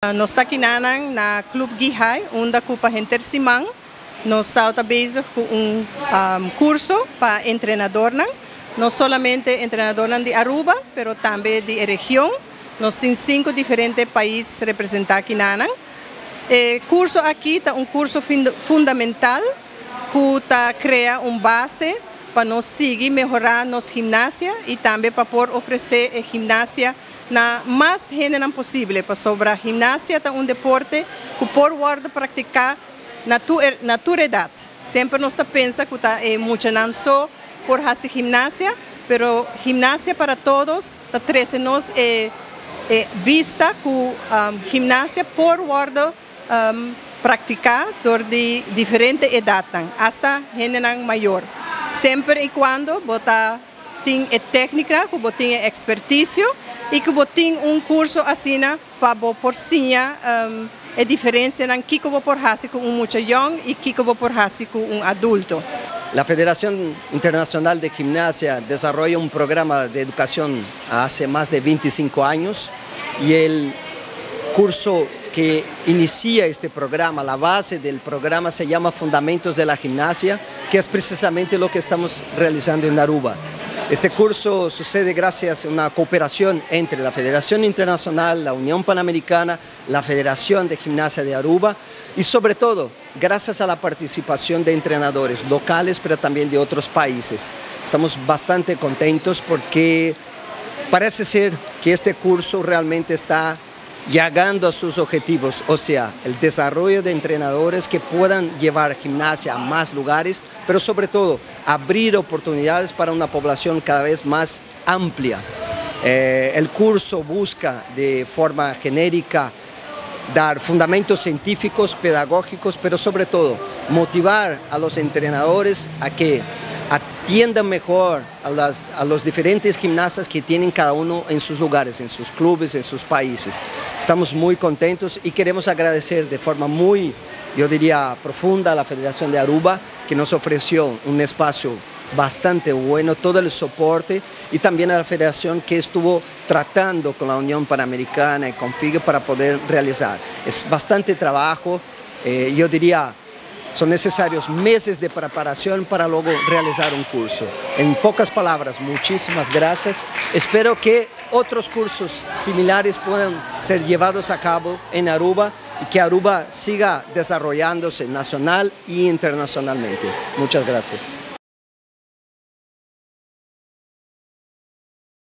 Nós está aqui na Clube Gihai, onde a gente Simão. Nós estamos bezig com curso para treinador. Não somente treinador de Aruba, mas também de região. Nós temos 5 diferentes países representados aqui. O curso aqui é curso fundamental que cria base para nós seguir melhorar nossa ginástica e também para poder oferecer a ginástica na mais gente possível. Sobre a ginástica é deporte que pode praticar na tua idade. Sempre nós pensamos que é muito não só por fazer ginástica, mas ginástica para todos está nós vista que ginástica pode praticar de diferentes idades, até gente maior. Sempre e quando você tem técnica, que você tem expertise e que você tem curso assim para você a diferença en que você puede hacer con un mucho joven y que você puede hacer con un adulto. La Federación Internacional de Gimnasia desarrolla un programa de educación hace más de 25 años y el curso que inicia este programa, la base del programa se llama Fundamentos de la Gimnasia, que es precisamente lo que estamos realizando en Aruba. Este curso sucede gracias a una cooperación entre la Federación Internacional, la Unión Panamericana, la Federación de Gimnasia de Aruba y sobre todo gracias a la participación de entrenadores locales pero también de otros países. Estamos bastante contentos porque parece ser que este curso realmente está llegando a sus objetivos, o sea, el desarrollo de entrenadores que puedan llevar gimnasia a más lugares, pero sobre todo abrir oportunidades para una población cada vez más amplia. El curso busca de forma genérica dar fundamentos científicos, pedagógicos, pero sobre todo motivar a los entrenadores a que atiendan mejor a los diferentes gimnastas que tienen cada uno en sus lugares, en sus clubes, en sus países. Estamos muy contentos y queremos agradecer de forma muy, yo diría, profunda a la Federación de Aruba, que nos ofreció un espacio bastante bueno, todo el soporte, y también a la Federación que estuvo tratando con la Unión Panamericana y con FIGE para poder realizar. Es bastante trabajo, yo diría, son necesarios meses de preparación para luego realizar un curso. En pocas palabras, muchísimas gracias. Espero que otros cursos similares puedan ser llevados a cabo en Aruba y que Aruba siga desarrollándose nacional e internacionalmente. Muchas gracias.